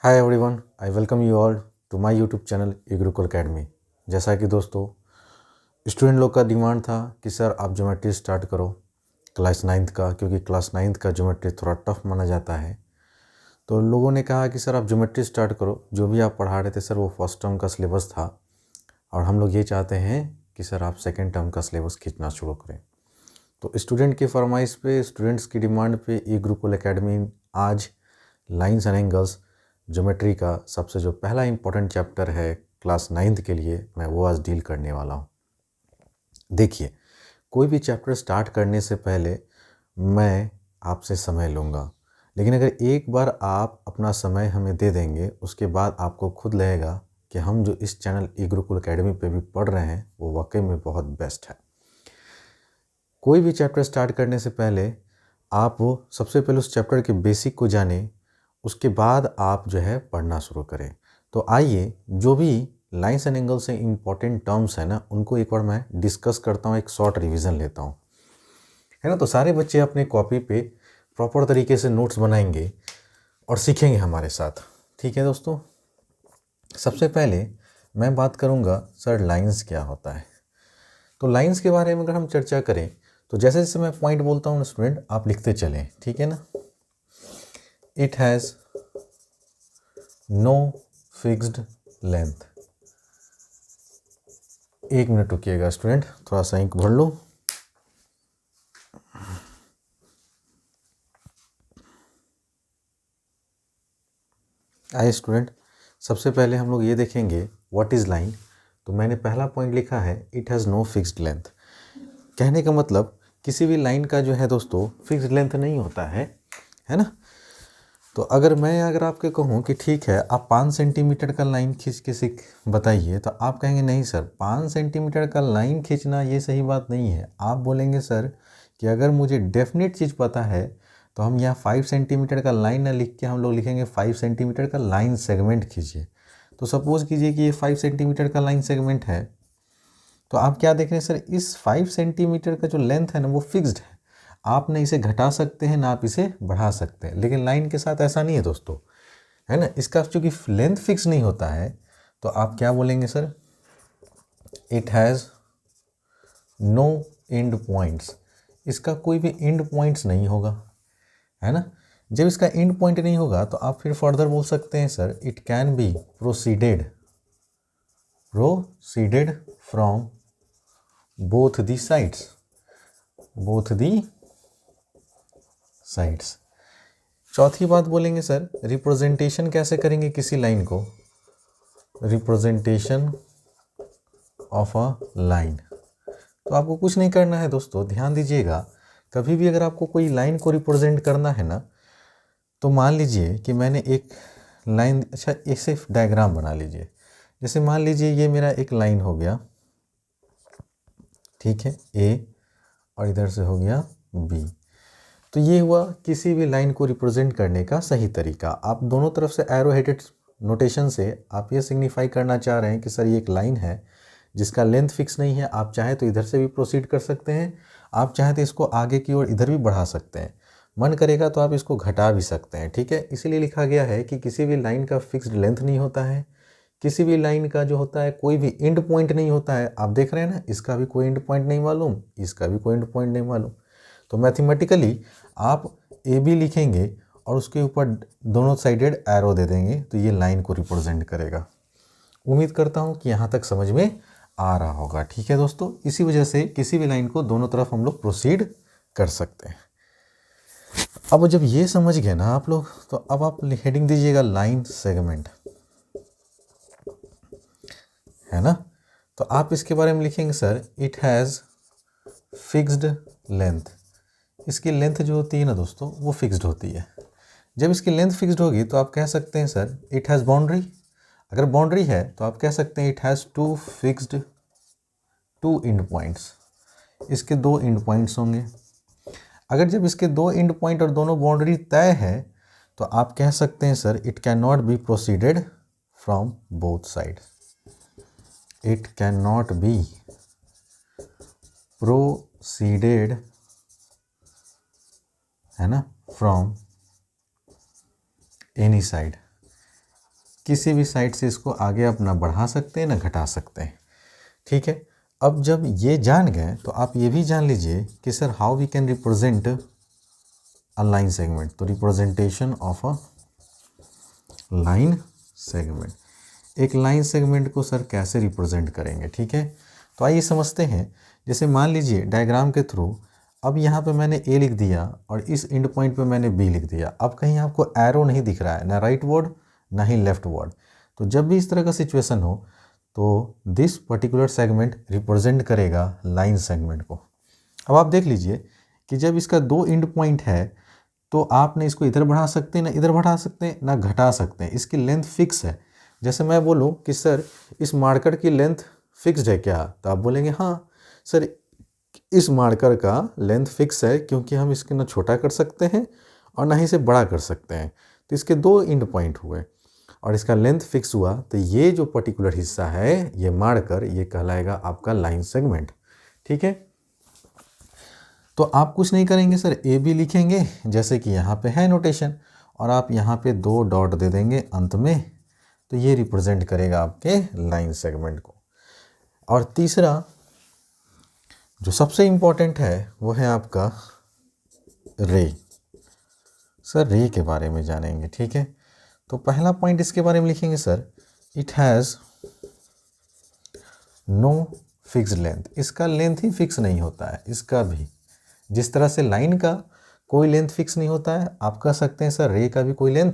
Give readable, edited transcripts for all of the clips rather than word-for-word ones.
Hi everyone, I welcome you all to my YouTube channel A Gurukul academy. जैसा कि दोस्तों student लोग का डिमांड था कि सर आप ज्योमेट्री स्टार्ट करो क्लास 9th का, क्योंकि क्लास 9th का ज्योमेट्री थोड़ा टफ माना जाता है। तो लोगों ने कहा कि सर आप ज्योमेट्री स्टार्ट करो। जो भी आप पढ़ा रहे थे सर वो फर्स्ट टर्म का सिलेबस था और हम लोग ये चाहते हैं कि सर आप सेकेंड टर्म का सिलेबस खींचना शुरू करें। तो स्टूडेंट की फरमाइश पे, स्टूडेंट्स की डिमांड पे ए गुरुकुल अकेडमी आज लाइन्स एंड एंगल्स ज्योमेट्री का सबसे जो पहला इम्पोर्टेंट चैप्टर है क्लास 9th के लिए, मैं वो आज डील करने वाला हूँ। देखिए, कोई भी चैप्टर स्टार्ट करने से पहले मैं आपसे समय लूँगा, लेकिन अगर एक बार आप अपना समय हमें दे देंगे उसके बाद आपको खुद लगेगा कि हम जो इस चैनल ए गुरुकुल अकेडमी पे भी पढ़ रहे हैं वो वाकई में बहुत बेस्ट है। कोई भी चैप्टर स्टार्ट करने से पहले आप वो सबसे पहले उस चैप्टर के बेसिक को जानें, उसके बाद आप जो है पढ़ना शुरू करें। तो आइए, जो भी लाइन्स एंड एंगल से इम्पॉर्टेंट टर्म्स हैं ना, उनको एक बार मैं डिस्कस करता हूँ, एक शॉर्ट रिवीजन लेता हूँ, है ना। तो सारे बच्चे अपने कॉपी पे प्रॉपर तरीके से नोट्स बनाएंगे और सीखेंगे हमारे साथ, ठीक है दोस्तों। सबसे पहले मैं बात करूँगा सर लाइन्स क्या होता है। तो लाइन्स के बारे में अगर हम चर्चा करें तो जैसे जैसे मैं पॉइंट बोलता हूँ स्टूडेंट, आप लिखते चलें, ठीक है ना। It has no fixed length. एक मिनट रुकिएगा स्टूडेंट, थोड़ा सा इंक भर लो। आइए स्टूडेंट, सबसे पहले हम लोग ये देखेंगे व्हाट इज़ लाइन। तो मैंने पहला पॉइंट लिखा है it has no fixed length. कहने का मतलब किसी भी लाइन का जो है दोस्तों फिक्स्ड लेंथ नहीं होता है ना। तो अगर आपके कहूँ कि ठीक है आप 5 सेंटीमीटर का लाइन खींच के सीख बताइए, तो आप कहेंगे नहीं सर 5 सेंटीमीटर का लाइन खींचना ये सही बात नहीं है। आप बोलेंगे सर कि अगर मुझे डेफिनेट चीज़ पता है तो हम यहाँ 5 सेंटीमीटर का लाइन ना लिख के हम लोग लिखेंगे 5 सेंटीमीटर का लाइन सेगमेंट खींचिए। तो सपोज़ कीजिए कि ये 5 सेंटीमीटर का लाइन सेगमेंट है, तो आप क्या देख रहे हैं सर, इस 5 सेंटीमीटर का जो लेंथ है ना वो फिक्स्ड है। आप ना इसे घटा सकते हैं ना आप इसे बढ़ा सकते हैं, लेकिन लाइन के साथ ऐसा नहीं है दोस्तों, है ना। इसका चूँकि लेंथ फिक्स नहीं होता है तो आप क्या बोलेंगे sir, it has no end points. इसका कोई भी एंड पॉइंट्स नहीं होगा, है ना। जब इसका एंड पॉइंट नहीं होगा तो आप फिर फर्दर बोल सकते हैं sir it can be proceeded from both the sides. चौथी बात बोलेंगे सर रिप्रेजेंटेशन कैसे करेंगे किसी लाइन को, रिप्रेजेंटेशन ऑफ अ लाइन। तो आपको कुछ नहीं करना है दोस्तों, ध्यान दीजिएगा। कभी भी अगर आपको कोई लाइन को रिप्रेजेंट करना है ना, तो मान लीजिए कि मैंने एक लाइन, अच्छा ऐसे डायग्राम बना लीजिए। जैसे मान लीजिए ये मेरा एक लाइन हो गया, ठीक है, ए, और इधर से हो गया बी। तो ये हुआ किसी भी लाइन को रिप्रेजेंट करने का सही तरीका। आप दोनों तरफ से एरो हेडेड नोटेशन से आप ये सिग्निफाई करना चाह रहे हैं कि सर ये एक लाइन है जिसका लेंथ फिक्स नहीं है। आप चाहे तो इधर से भी प्रोसीड कर सकते हैं, आप चाहे तो इसको आगे की ओर इधर भी बढ़ा सकते हैं, मन करेगा तो आप इसको घटा भी सकते हैं, ठीक है। इसीलिए लिखा गया है कि किसी भी लाइन का फिक्स्ड लेंथ नहीं होता है, किसी भी लाइन का जो होता है कोई भी एंड पॉइंट नहीं होता है। आप देख रहे हैं ना, इसका भी कोई एंड पॉइंट नहीं मालूम, इसका भी कोई एंड पॉइंट नहीं मालूम। तो मैथमेटिकली आप ए बी लिखेंगे और उसके ऊपर दोनों साइडेड एरो दे देंगे तो ये लाइन को रिप्रेजेंट करेगा। उम्मीद करता हूँ कि यहाँ तक समझ में आ रहा होगा, ठीक है दोस्तों। इसी वजह से किसी भी लाइन को दोनों तरफ हम लोग प्रोसीड कर सकते हैं। अब जब ये समझ गए ना आप लोग, तो अब आप हेडिंग दीजिएगा लाइन सेगमेंट, है ना। तो आप इसके बारे में लिखेंगे sir it has fixed length. इसकी लेंथ जो होती है ना दोस्तों वो फिक्स्ड होती है। जब इसकी लेंथ फिक्स्ड होगी तो आप कह सकते हैं सर इट हैज़ बाउंड्री। अगर बाउंड्री है तो आप कह सकते हैं it has two end points. इसके 2 एंड पॉइंट्स होंगे। अगर जब इसके 2 एंड पॉइंट और दोनों बाउंड्री तय है तो आप कह सकते हैं sir it can not be proceeded from both side. It can not be proceeded, है ना, फ्रॉम एनी साइड। किसी भी साइड से इसको आगे आप ना बढ़ा सकते हैं ना घटा सकते हैं। ठीक है, अब जब ये जान गए तो आप ये भी जान लीजिए कि sir how we can represent a line segment. तो representation of a line segment, एक लाइन सेगमेंट को सर कैसे रिप्रेजेंट करेंगे। ठीक है, तो आइए समझते हैं। जैसे मान लीजिए डायग्राम के थ्रू अब यहाँ पे मैंने ए लिख दिया और इस एंड पॉइंट पे मैंने बी लिख दिया। अब कहीं आपको एरो नहीं दिख रहा है, ना राइट वर्ड ना ही लेफ्ट वर्ड। तो जब भी इस तरह का सिचुएशन हो तो दिस पर्टिकुलर सेगमेंट रिप्रेजेंट करेगा लाइन सेगमेंट को। अब आप देख लीजिए कि जब इसका दो एंड पॉइंट है तो आपने इसको इधर बढ़ा सकते हैं ना इधर बढ़ा सकते हैं ना घटा सकते हैं, इसकी लेंथ फिक्स है। जैसे मैं बोलूं कि सर इस मार्कर की लेंथ फिक्स्ड है क्या, तो आप बोलेंगे हाँ सर इस मार्कर का लेंथ फिक्स है, क्योंकि हम इसके ना छोटा कर सकते हैं और ना ही इसे बड़ा कर सकते हैं। तो इसके दो एंड पॉइंट हुए और इसका लेंथ फिक्स हुआ, तो ये जो पर्टिकुलर हिस्सा है ये मार्कर ये कहलाएगा आपका लाइन सेगमेंट। ठीक है, तो आप कुछ नहीं करेंगे सर, ए बी लिखेंगे जैसे कि यहाँ पे है नोटेशन, और आप यहाँ पे दो डॉट दे देंगे अंत में, तो ये रिप्रेजेंट करेगा आपके लाइन सेगमेंट को। और तीसरा जो सबसे इम्पोर्टेंट है वो है आपका रे। सर रे के बारे में जानेंगे। ठीक है, तो पहला पॉइंट इसके बारे में लिखेंगे sir, it has no fixed length. इसका लेंथ ही फिक्स नहीं होता है। इसका भी जिस तरह से लाइन का कोई लेंथ फिक्स नहीं होता है, आप कह सकते हैं सर रे का भी कोई लेंथ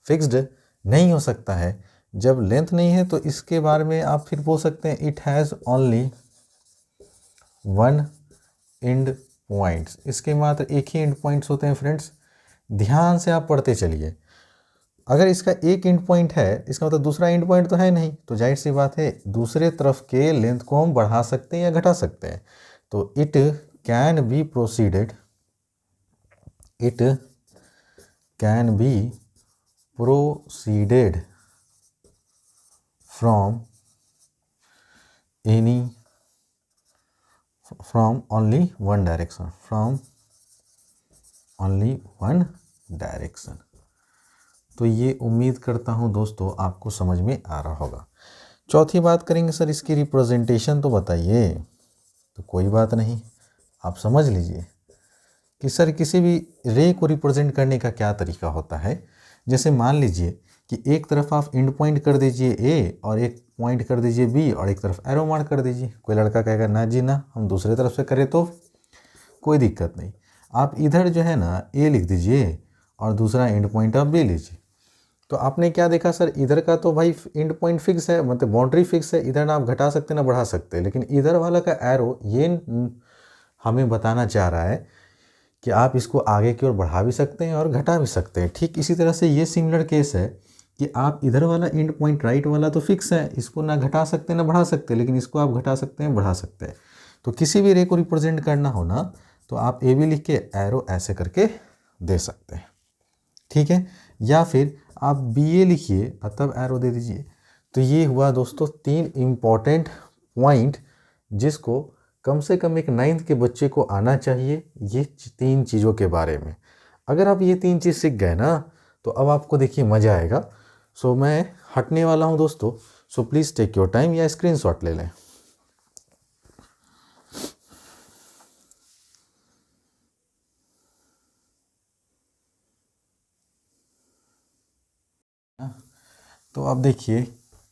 फिक्स्ड नहीं हो सकता है। जब लेंथ नहीं है तो इसके बारे में आप फिर बोल सकते हैं it has only one and points. इसके मात्र एक ही एंड पॉइंट्स होते हैं फ्रेंड्स, ध्यान से आप पढ़ते चलिए। अगर इसका एक एंड पॉइंट है इसका मतलब दूसरा एंड पॉइंट तो है नहीं, तो जाहिर सी बात है दूसरे तरफ के लेंथ को हम बढ़ा सकते हैं या घटा सकते हैं। तो it can be proceeded, it can be proceeded from any from only one direction, from only one direction. तो ये उम्मीद करता हूँ दोस्तों आपको समझ में आ रहा होगा। चौथी बात करेंगे सर इसकी रिप्रेजेंटेशन तो बताइए, तो कोई बात नहीं, आप समझ लीजिए कि सर किसी भी रे को रिप्रेजेंट करने का क्या तरीका होता है। जैसे मान लीजिए कि एक तरफ आप एंड पॉइंट कर दीजिए ए और एक पॉइंट कर दीजिए बी और एक तरफ एरो मार्क कर दीजिए। कोई लड़का कहेगा ना जी ना, हम दूसरे तरफ से करें तो कोई दिक्कत नहीं, आप इधर जो है ना ए लिख दीजिए और दूसरा एंड पॉइंट आप बी लीजिए। तो आपने क्या देखा सर, इधर का तो भाई एंड पॉइंट फिक्स है, मतलब बाउंड्री फिक्स है, इधर ना आप घटा सकते ना बढ़ा सकते, लेकिन इधर वाला का एरो ये हमें बताना चाह रहा है कि आप इसको आगे की ओर बढ़ा भी सकते हैं और घटा भी सकते हैं। ठीक इसी तरह से ये सिमिलर केस है कि आप इधर वाला एंड पॉइंट राइट वाला तो फिक्स है, इसको ना घटा सकते ना बढ़ा सकते, लेकिन इसको आप घटा सकते हैं बढ़ा सकते हैं। तो किसी भी रे को रिप्रेजेंट करना हो ना तो आप ए बी लिख के एरो ऐसे करके दे सकते हैं। ठीक है, या फिर आप बी ए लिखिए और तब एरो दे दीजिए। तो ये हुआ दोस्तों तीन इम्पॉर्टेंट पॉइंट जिसको कम से कम एक 9th के बच्चे को आना चाहिए, ये तीन चीज़ों के बारे में। अगर आप ये तीन चीज़ सीख गए ना तो अब आपको देखिए मज़ा आएगा। सो मैं हटने वाला हूँ दोस्तों, so please take your time या स्क्रीनशॉट ले लें। तो आप देखिए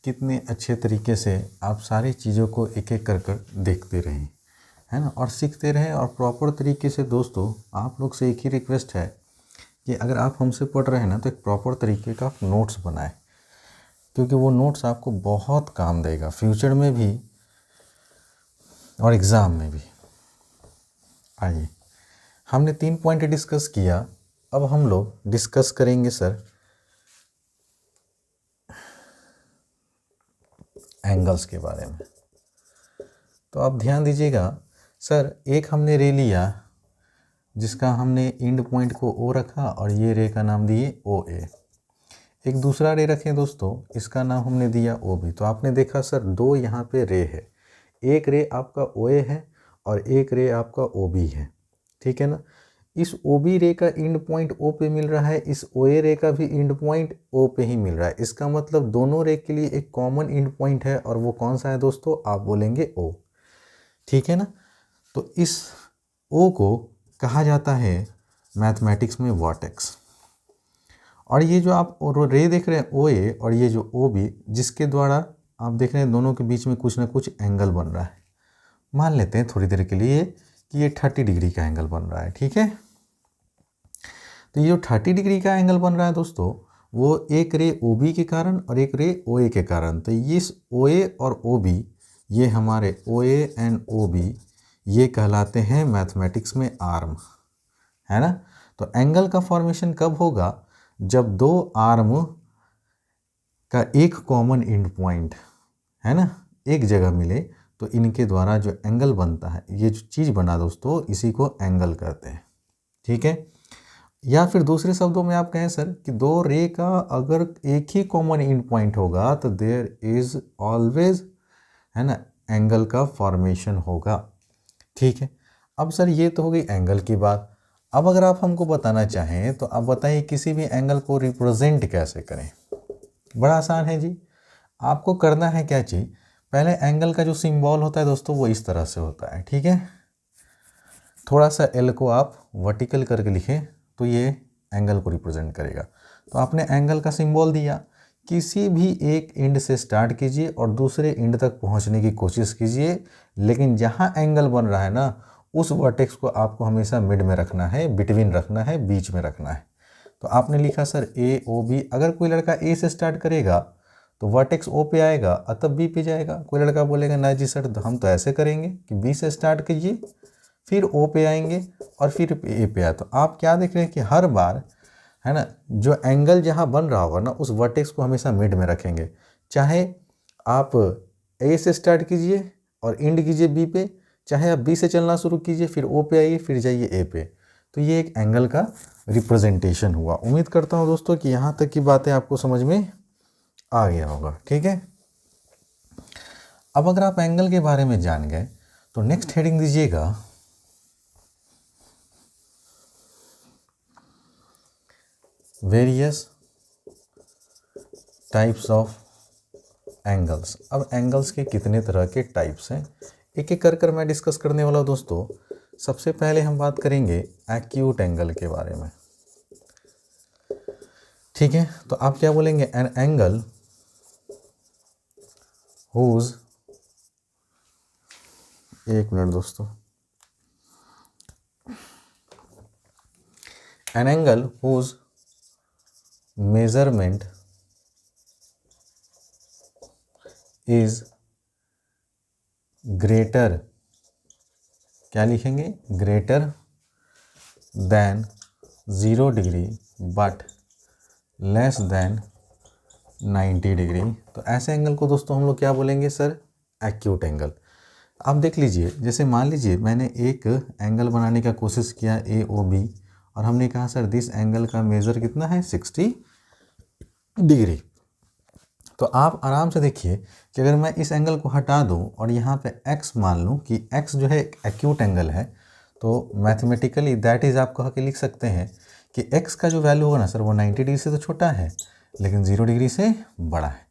कितने अच्छे तरीके से आप सारी चीज़ों को एक एक कर कर देखते रहें, है ना, और सीखते रहें। और प्रॉपर तरीके से दोस्तों आप लोग से एक ही रिक्वेस्ट है कि अगर आप हमसे पढ़ रहे हैं ना तो एक प्रॉपर तरीके का आप नोट्स बनाएं, क्योंकि वो नोट्स आपको बहुत काम देगा फ्यूचर में भी और एग्ज़ाम में भी। आइए, हमने 3 पॉइंट डिस्कस किया, अब हम लोग डिस्कस करेंगे सर एंगल्स के बारे में। तो आप ध्यान दीजिएगा सर, एक हमने रे लिया जिसका हमने एंड पॉइंट को ओ रखा और ये रे का नाम दिए ओ ए। एक दूसरा रे रखें दोस्तों, इसका नाम हमने दिया ओ बी। तो आपने देखा सर दो यहाँ पे रे है, एक रे आपका ओ ए है और एक रे आपका ओ बी है। ठीक है ना, इस ओ बी रे का एंड पॉइंट ओ पे मिल रहा है, इस ओ ए रे का भी एंड पॉइंट ओ पे ही मिल रहा है। इसका मतलब दोनों रे के लिए एक कॉमन एंड पॉइंट है, और वो कौन सा है दोस्तों, आप बोलेंगे ओ। ठीक है ना। तो इस ओ को कहा जाता है मैथमेटिक्स में वर्टेक्स। और ये जो आप रे देख रहे हैं ओ ए, और ये जो ओ बी, जिसके द्वारा आप देख रहे हैं दोनों के बीच में कुछ ना कुछ एंगल बन रहा है। मान लेते हैं थोड़ी देर के लिए कि ये 30 डिग्री का एंगल बन रहा है। ठीक है। तो ये जो 30 डिग्री का एंगल बन रहा है दोस्तों, वो एक रे ओ बी के कारण और एक रे ओ ए के कारण। तो ये ओ ए और ओ बी, ये हमारे ओ ए एंड ओ बी, ये कहलाते हैं मैथमेटिक्स में आर्म, है ना। तो एंगल का फॉर्मेशन कब होगा, जब दो आर्म का एक कॉमन एंड पॉइंट, है ना, एक जगह मिले, तो इनके द्वारा जो एंगल बनता है, ये जो चीज़ बना दोस्तों, इसी को एंगल कहते हैं। ठीक है। या फिर दूसरे शब्दों में आप कहें सर कि दो रे का अगर एक ही कॉमन एंड पॉइंट होगा तो देयर इज ऑलवेज, है ना, एंगल का फॉर्मेशन होगा। ठीक है। अब सर ये तो हो गई एंगल की बात। अब अगर आप हमको बताना चाहें तो आप बताइए किसी भी एंगल को रिप्रेजेंट कैसे करें। बड़ा आसान है जी। आपको करना है क्या चीज़, पहले एंगल का जो सिंबल होता है दोस्तों, वो इस तरह से होता है। ठीक है। थोड़ा सा एल को आप वर्टिकल करके लिखें तो ये एंगल को रिप्रेजेंट करेगा। तो आपने एंगल का सिंबल दिया, किसी भी एक एंड से स्टार्ट कीजिए और दूसरे एंड तक पहुंचने की कोशिश कीजिए, लेकिन जहां एंगल बन रहा है ना, उस वर्टेक्स को आपको हमेशा मिड में रखना है, बिटवीन रखना है, बीच में रखना है। तो आपने लिखा सर ए ओ बी। अगर कोई लड़का ए से स्टार्ट करेगा तो वर्टेक्स ओ पे आएगा और तब बी पे जाएगा। कोई लड़का बोलेगा ना जी सर हम तो ऐसे करेंगे कि बी से स्टार्ट कीजिए, फिर ओ पे आएंगे और फिर ए पे आए। तो आप क्या देख रहे हैं कि हर बार, है ना, जो एंगल जहाँ बन रहा होगा ना, उस वर्टेक्स को हमेशा मिड में रखेंगे। चाहे आप ए से स्टार्ट कीजिए और एंड कीजिए बी पे, चाहे आप बी से चलना शुरू कीजिए फिर ओ पे आइए फिर जाइए ए पे। तो ये एक एंगल का रिप्रेजेंटेशन हुआ। उम्मीद करता हूँ दोस्तों कि यहाँ तक की बातें आपको समझ में आ गया होगा। ठीक है। अब अगर आप एंगल के बारे में जान गए तो नेक्स्ट हेडिंग दीजिएगा वेरियस टाइप्स ऑफ एंगल्स। अब एंगल्स के कितने तरह के टाइप्स हैं, एक एक कर मैं डिस्कस करने वाला हूँ दोस्तों। सबसे पहले हम बात करेंगे एक्यूट एंगल के बारे में। ठीक है। तो आप क्या बोलेंगे, एन एंगल हुज, एक मिनट दोस्तों, an angle whose measurement is greater, क्या लिखेंगे, greater than 0 degree but less than 90 degree. तो ऐसे एंगल को दोस्तों हम लोग क्या बोलेंगे सर, एक्यूट एंगल। आप देख लीजिए, जैसे मान लीजिए मैंने एक एंगल बनाने का कोशिश किया ए ओ बी, और हमने कहा सर दिस एंगल का मेज़र कितना है 60 डिग्री। तो आप आराम से देखिए कि अगर मैं इस एंगल को हटा दूं और यहाँ पे x मान लूँ कि x जो है एक एक्यूट एंगल है, तो मैथमेटिकली दैट इज़ आप कह के लिख सकते हैं कि x का जो वैल्यू होगा ना सर, वो 90 डिग्री से तो छोटा है लेकिन 0 डिग्री से बड़ा है।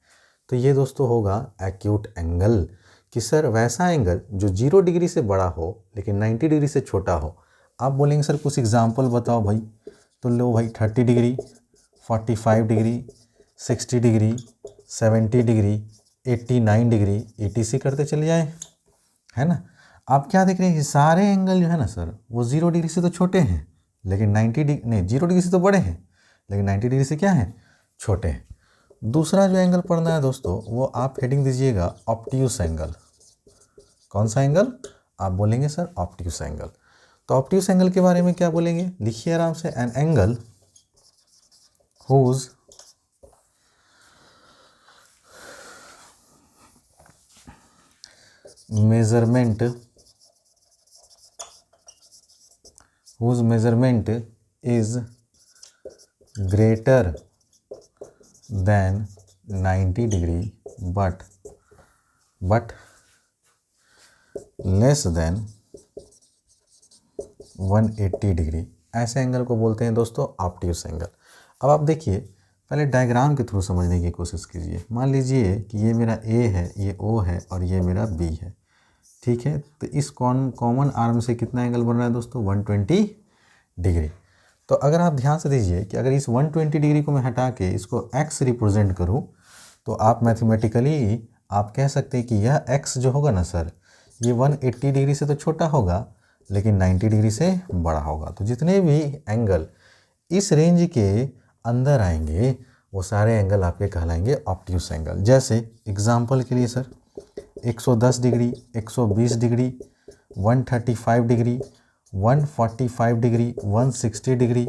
तो ये दोस्तों होगा एक्यूट एंगल, कि सर वैसा एंगल जो 0 डिग्री से बड़ा हो लेकिन 90 डिग्री से छोटा हो। आप बोलेंगे सर कुछ एग्जाम्पल बताओ भाई, तो लो भाई 30 degree, 45 degree, 60 degree, 70 degree, 89 degree, etc करते चले जाएं, है ना। आप क्या देख रहे हैं कि सारे एंगल जो है ना सर, वो 0 डिग्री से तो छोटे हैं लेकिन 90 डिग्री नहीं, 0 डिग्री से तो बड़े हैं लेकिन 90 डिग्री से क्या है, छोटे हैं। दूसरा जो एंगल पढ़ना है दोस्तों, वो आप हेडिंग दीजिएगा ऑब्ट्यूस एंगल। कौन सा एंगल, आप बोलेंगे सर ऑब्ट्यूस एंगल। तो ऑब्ट्यूस एंगल के बारे में क्या बोलेंगे, लिखिए आराम से, an angle whose measurement is greater than 90 degree but less than 180 degree. ऐसे एंगल को बोलते हैं दोस्तों ऑब्ट्यूस एंगल। अब आप देखिए, पहले डायग्राम के थ्रू समझने की कोशिश कीजिए। मान लीजिए कि ये मेरा ए है, ये ओ है और ये मेरा बी है, ठीक है। तो इस कॉमन आर्म से कितना एंगल बन रहा है दोस्तों? 120 डिग्री। तो अगर आप ध्यान से दीजिए कि अगर इस 120 डिग्री को मैं हटा के इसको एक्स रिप्रेजेंट करूं, तो आप मैथमेटिकली आप कह सकते हैं कि यह एक्स जो होगा ना सर, ये 180 डिग्री से तो छोटा होगा लेकिन 90 डिग्री से बड़ा होगा। तो जितने भी एंगल इस रेंज के अंदर आएंगे वो सारे एंगल आपके कहलाएंगे ऑब्ट्यूस एंगल। जैसे एग्जांपल के लिए sir 110 degree, 120 degree, 135 degree, 145 degree, 160 degree,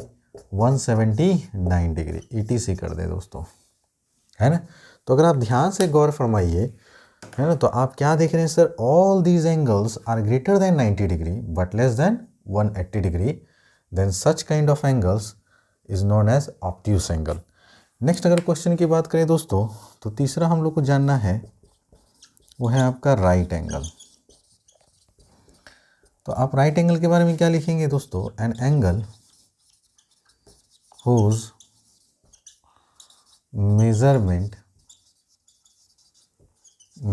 179 degree, ETC कर दे दोस्तों, है ना। तो अगर आप ध्यान से गौर फरमाइए, है ना, तो आप क्या देख रहे हैं sir? All these angles are greater than 90 degree but less than 180 degree, then such kind of angles is known as obtuse angle. Next अगर क्वेश्चन की बात करें दोस्तों, तो तीसरा हम लोग को जानना है वो है आपका राइट एंगल। तो आप राइट एंगल के बारे में क्या लिखेंगे दोस्तों? An angle whose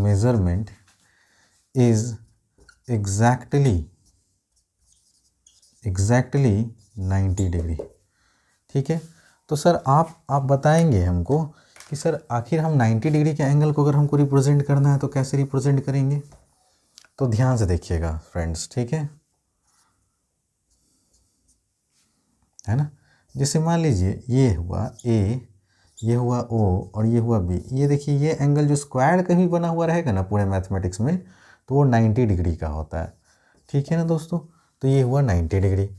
measurement is exactly 90 degree, ठीक है। तो सर आप बताएंगे हमको कि सर आखिर हम 90 डिग्री के एंगल को अगर हमको रिप्रेजेंट करना है तो कैसे रिप्रेजेंट करेंगे? तो ध्यान से देखिएगा फ्रेंड्स, ठीक है ना। जैसे मान लीजिए ये हुआ ए, ये हुआ ओ और ये हुआ बी। ये देखिए, ये एंगल जो स्क्वायर कहीं बना हुआ रहेगा ना पूरे मैथमेटिक्स में, तो वो 90 डिग्री का होता है, ठीक है ना दोस्तों। तो ये हुआ 90 डिग्री।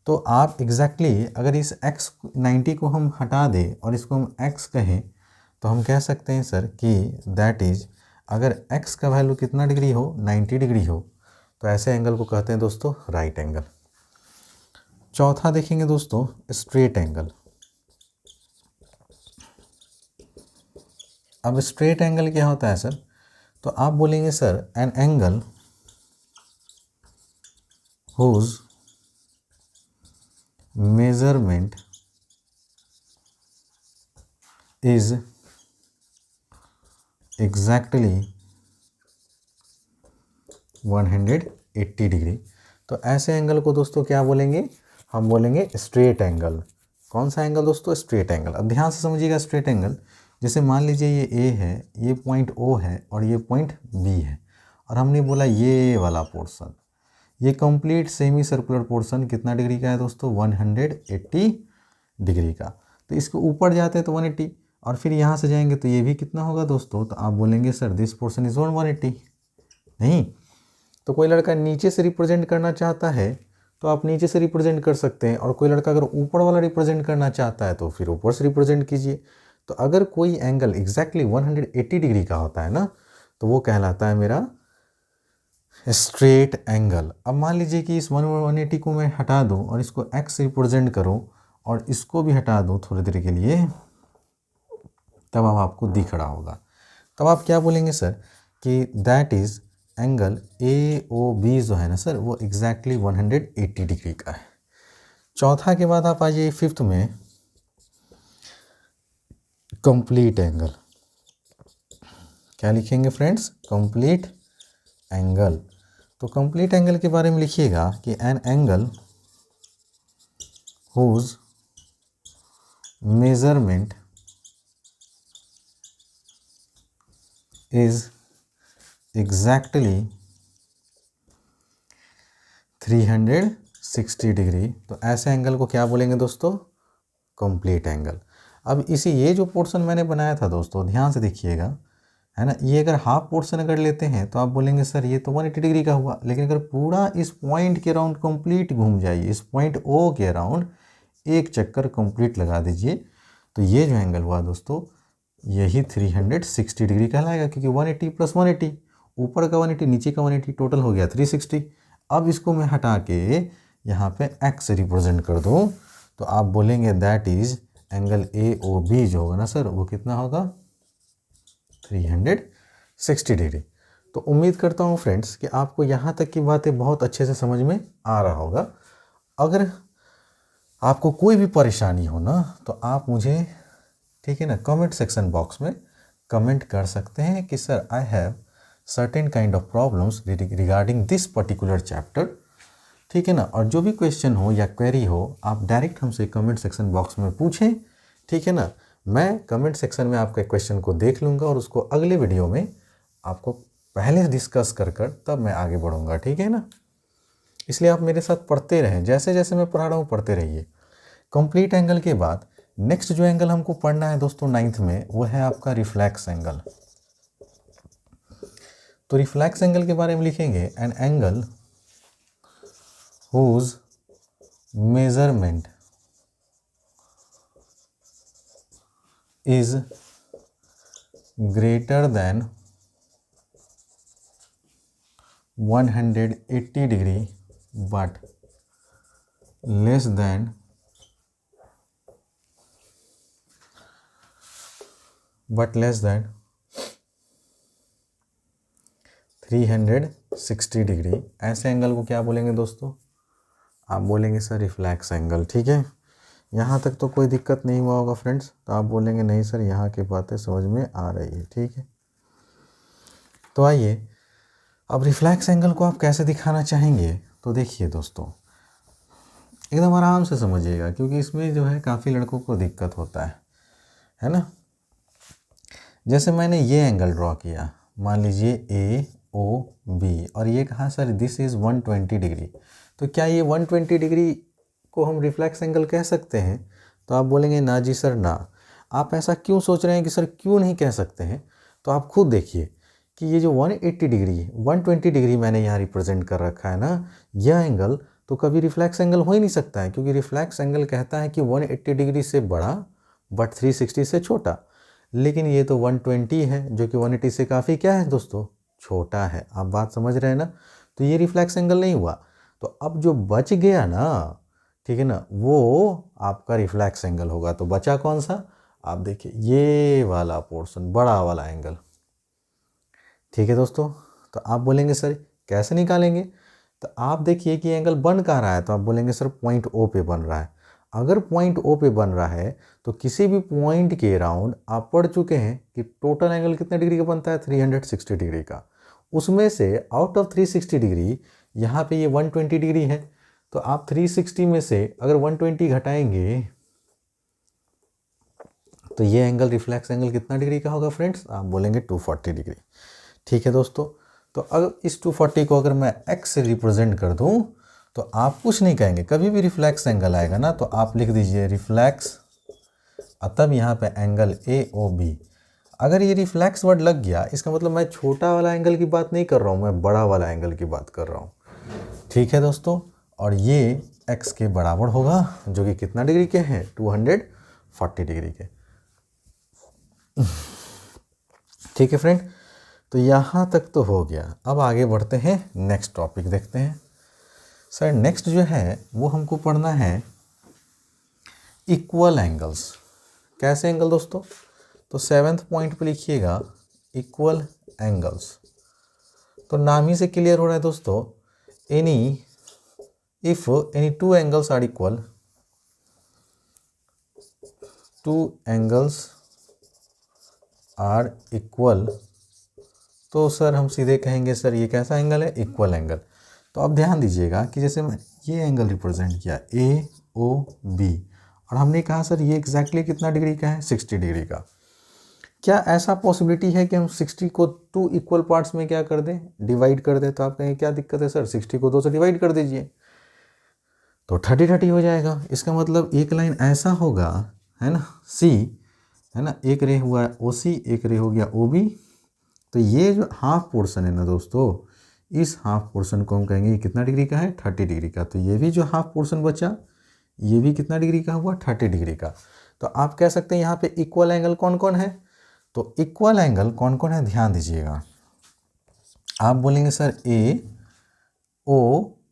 तो आप एग्जैक्टली अगर इस x 90 को हम हटा दें और इसको हम x कहें, तो हम कह सकते हैं सर कि दैट इज, अगर x का वैल्यू कितना डिग्री हो? 90 डिग्री हो, तो ऐसे एंगल को कहते हैं दोस्तों राइट एंगल। चौथा देखेंगे दोस्तों स्ट्रेट एंगल। अब स्ट्रेट एंगल क्या होता है सर? तो आप बोलेंगे sir an angle whose measurement is exactly 180 degree. तो ऐसे एंगल को दोस्तों क्या बोलेंगे? हम बोलेंगे स्ट्रेट एंगल। कौन सा एंगल दोस्तों? Straight angle. अब ध्यान से समझिएगा स्ट्रेट एंगल। जैसे मान लीजिए ये ए है, ये पॉइंट ओ है और ये पॉइंट बी है, और हमने बोला ये वाला पोर्शन, ये कंप्लीट सेमी सर्कुलर पोर्शन कितना डिग्री का है दोस्तों? 180 डिग्री का। तो इसके ऊपर जाते हैं तो 180, और फिर यहाँ से जाएंगे तो ये भी कितना होगा दोस्तों? तो आप बोलेंगे सर दिस पोर्शन इज 180। नहीं, तो कोई लड़का नीचे से रिप्रेजेंट करना चाहता है तो आप नीचे से रिप्रेजेंट कर सकते हैं, और कोई लड़का अगर ऊपर वाला रिप्रेजेंट करना चाहता है तो फिर ऊपर से रिप्रेजेंट कीजिए। तो अगर कोई एंगल एग्जैक्टली 180 डिग्री का होता है ना, तो वो कहलाता है मेरा स्ट्रेट एंगल। अब मान लीजिए कि इस 180 को मैं हटा दूं और इसको x रिप्रेजेंट करूं और इसको भी हटा दूं थोड़ी देर के लिए, तब अब आपको दिख रहा होगा। तब आप क्या बोलेंगे सर कि दैट इज एंगल AOB जो है ना सर, वो एग्जैक्टली 180 डिग्री का है। चौथा के बाद आप आइए फिफ्थ में कंप्लीट एंगल। क्या लिखेंगे फ्रेंड्स? Complete angle. तो कंप्लीट एंगल के बारे में लिखिएगा कि an angle whose measurement is exactly 360 degree. तो ऐसे एंगल को क्या बोलेंगे दोस्तों? Complete angle. अब इसी ये जो पोर्शन मैंने बनाया था दोस्तों, ध्यान से देखिएगा, है ना, ये अगर हाफ पोर्शन अगर लेते हैं तो आप बोलेंगे सर ये तो 180 डिग्री का हुआ, लेकिन अगर पूरा इस पॉइंट के अराउंड कंप्लीट घूम जाइए, इस पॉइंट O के अराउंड एक चक्कर कंप्लीट लगा दीजिए, तो ये जो एंगल हुआ दोस्तों यही 360 डिग्री कहलाएगा, क्योंकि 180 प्लस 180, ऊपर का 180 नीचे का 180, टोटल हो गया 360। अब इसको मैं हटा के यहाँ पे x रिप्रेजेंट कर दूँ, तो आप बोलेंगे दैट इज एंगल AOB जो होगा ना सर, वो कितना होगा? 360 डिग्री। तो उम्मीद करता हूँ फ्रेंड्स कि आपको यहाँ तक की बातें बहुत अच्छे से समझ में आ रहा होगा। अगर आपको कोई भी परेशानी हो ना तो आप मुझे, ठीक है ना, कमेंट सेक्शन बॉक्स में कमेंट कर सकते हैं कि sir I have certain kind of problems regarding this particular chapter, ठीक है ना। और जो भी क्वेश्चन हो या क्वेरी हो आप डायरेक्ट हमसे कमेंट सेक्शन बॉक्स में पूछें, ठीक है ना। मैं कमेंट सेक्शन में आपके क्वेश्चन को देख लूँगा और उसको अगले वीडियो में आपको पहले डिस्कस कर तब मैं आगे बढ़ूँगा, ठीक है ना। इसलिए आप मेरे साथ पढ़ते रहें, जैसे जैसे मैं पढ़ा रहा हूँ पढ़ते रहिए। कंप्लीट एंगल के बाद नेक्स्ट जो एंगल हमको पढ़ना है दोस्तों 9th में, वो है आपका रिफ्लेक्स एंगल। तो रिफ्लेक्स एंगल के बारे में लिखेंगे an angle whose measurement is greater than 180 degree but less than 360 degree, ऐसे एंगल को क्या बोलेंगे दोस्तों? आप बोलेंगे सर रिफ्लेक्स एंगल, ठीक है। यहाँ तक तो कोई दिक्कत नहीं हुआ होगा फ्रेंड्स, तो आप बोलेंगे नहीं सर यहाँ की बातें समझ में आ रही है, ठीक है। तो आइए अब रिफ्लेक्स एंगल को आप कैसे दिखाना चाहेंगे, तो देखिए दोस्तों एकदम आराम से समझिएगा, क्योंकि इसमें जो है काफ़ी लड़कों को दिक्कत होता है ना। जैसे मैंने ये एंगल ड्रॉ किया, मान लीजिए AOB, और ये कहा सर दिस इज़ 120 डिग्री, तो क्या ये 120 डिग्री को हम रिफ्लेक्स एंगल कह सकते हैं? तो आप बोलेंगे ना जी सर ना। आप ऐसा क्यों सोच रहे हैं कि सर क्यों नहीं कह सकते हैं? तो आप खुद देखिए कि ये जो 180 डिग्री 120 डिग्री मैंने यहाँ रिप्रेजेंट कर रखा है ना, यह एंगल तो कभी रिफ्लेक्स एंगल हो ही नहीं सकता है, क्योंकि रिफ्लेक्स एंगल कहता है कि 180 डिग्री से बड़ा बट 360 से छोटा। लेकिन ये तो 120 है जो कि 180 से काफ़ी क्या है दोस्तों, छोटा है। आप बात समझ रहे हैं ना। तो ये रिफ्लेक्स एंगल नहीं हुआ। तो अब जो बच गया ना, ठीक है ना, वो आपका रिफ्लेक्स एंगल होगा। तो बचा कौन सा? आप देखिए ये वाला पोर्शन, बड़ा वाला एंगल, ठीक है दोस्तों। तो आप बोलेंगे सर कैसे निकालेंगे? तो आप देखिए कि एंगल बन कहाँ रहा है, तो आप बोलेंगे सर पॉइंट O पे बन रहा है। अगर पॉइंट O पे बन रहा है तो किसी भी पॉइंट के अराउंड आप पढ़ चुके हैं कि टोटल एंगल कितने डिग्री का बनता है, 360 डिग्री का। उसमें से आउट ऑफ 360 डिग्री यहाँ पे ये 120 डिग्री है, तो आप 360 में से अगर 120 घटाएंगे तो ये एंगल रिफ्लेक्स एंगल कितना डिग्री का होगा फ्रेंड्स? आप बोलेंगे 240 डिग्री, ठीक है दोस्तों। तो अगर इस 240 को अगर मैं x से रिप्रेजेंट कर दूं तो आप कुछ नहीं कहेंगे। कभी भी रिफ्लेक्स एंगल आएगा ना तो आप लिख दीजिए रिफ्लेक्स, तब यहाँ पे एंगल AOB। अगर ये रिफ्लेक्स वर्ड लग गया इसका मतलब मैं छोटा वाला एंगल की बात नहीं कर रहा हूँ, मैं बड़ा वाला एंगल की बात कर रहा हूँ, ठीक है दोस्तों। और ये x के बराबर होगा जो कि कितना डिग्री के हैं, 240 डिग्री के, ठीक है फ्रेंड। तो यहाँ तक तो हो गया। अब आगे बढ़ते हैं, नेक्स्ट टॉपिक देखते हैं। सर नेक्स्ट जो है वो हमको पढ़ना है इक्वल एंगल्स। कैसे एंगल दोस्तों? तो 7th पॉइंट पे लिखिएगा इक्वल एंगल्स। तो नाम ही से क्लियर हो रहा है दोस्तों, if any two angles are equal, two angles are equal, तो सर हम सीधे कहेंगे सर ये कैसा एंगल है, इक्वल एंगल। तो अब ध्यान दीजिएगा कि जैसे मैं ये एंगल रिप्रेजेंट किया AOB, और हमने कहा सर ये एग्जैक्टली कितना डिग्री का है, 60 डिग्री का। क्या ऐसा पॉसिबिलिटी है कि हम 60 को 2 इक्वल पार्ट्स में क्या कर दें, डिवाइड कर दें? तो आप कहेंगे क्या दिक्कत है सर, 60 को 2 से डिवाइड कर दीजिए तो 30-30 हो जाएगा। इसका मतलब एक लाइन ऐसा होगा, है ना, C है ना, एक रे हुआ OC, एक रे हो गया OB। तो ये जो हाफ पोर्शन है ना दोस्तों, इस हाफ पोर्शन को हम कहेंगे कितना डिग्री का है, 30 डिग्री का। तो ये भी जो हाफ पोर्शन बचा ये भी कितना डिग्री का हुआ, 30 डिग्री का। तो आप कह सकते हैं यहाँ पे इक्वल एंगल कौन कौन है। तो इक्वल एंगल कौन कौन है ध्यान दीजिएगा। आप बोलेंगे सर AO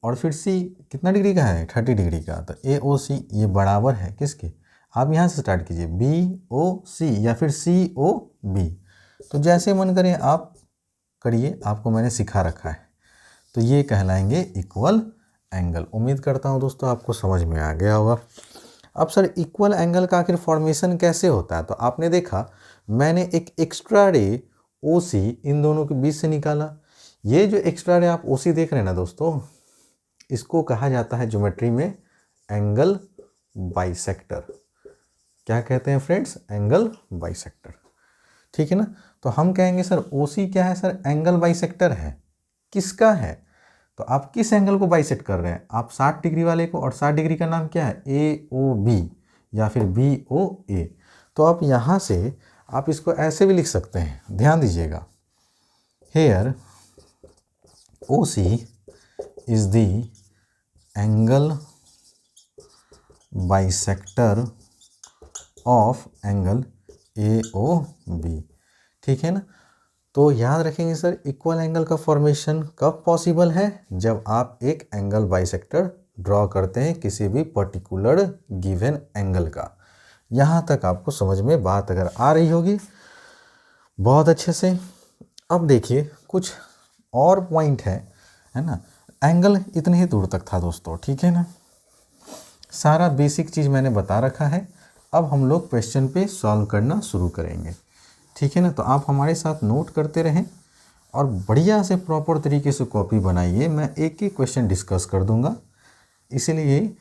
और फिर C कितना डिग्री का है, 30 डिग्री का। तो AOC ये बराबर है किसके, आप यहाँ से स्टार्ट कीजिए BOC या फिर COB। तो जैसे मन करें आप करिए, आपको मैंने सिखा रखा है। तो ये कहलाएंगे इक्वल एंगल। उम्मीद करता हूँ दोस्तों आपको समझ में आ गया होगा। अब सर इक्वल एंगल का आखिर फॉर्मेशन कैसे होता है, तो आपने देखा मैंने एक एक्स्ट्रा रे OC इन दोनों के बीच से निकाला। ये जो एक्स्ट्रा रे आप OC देख रहे हैं ना दोस्तों, इसको कहा जाता है ज्योमेट्री में एंगल बाइसेक्टर। क्या कहते हैं फ्रेंड्स? Angle bisector. ठीक है ना। तो हम कहेंगे सर OC क्या है सर? एंगल बाइसेक्टर है। किसका है? तो आप किस एंगल को बाइसेक्ट कर रहे हैं? आप 60 डिग्री वाले को, और 60 डिग्री का नाम क्या है? AOB या फिर BOA। तो आप यहाँ से आप इसको ऐसे भी लिख सकते हैं, ध्यान दीजिएगा। Here OC is the angle bisector of angle AOB। ठीक है ना। तो याद रखेंगे सर, इक्वल एंगल का फॉर्मेशन कब पॉसिबल है? जब आप एक एंगल बाइसेक्टर ड्रॉ करते हैं किसी भी पर्टिकुलर गिवन एंगल का। यहाँ तक आपको समझ में बात अगर आ रही होगी बहुत अच्छे से। अब देखिए कुछ और पॉइंट है ना। एंगल इतने ही दूर तक था दोस्तों, ठीक है ना। सारा बेसिक चीज़ मैंने बता रखा है। अब हम लोग क्वेश्चन पे सॉल्व करना शुरू करेंगे, ठीक है ना। तो आप हमारे साथ नोट करते रहें और बढ़िया से प्रॉपर तरीके से कॉपी बनाइए। मैं एक एक क्वेश्चन डिस्कस कर दूंगा, इसीलिए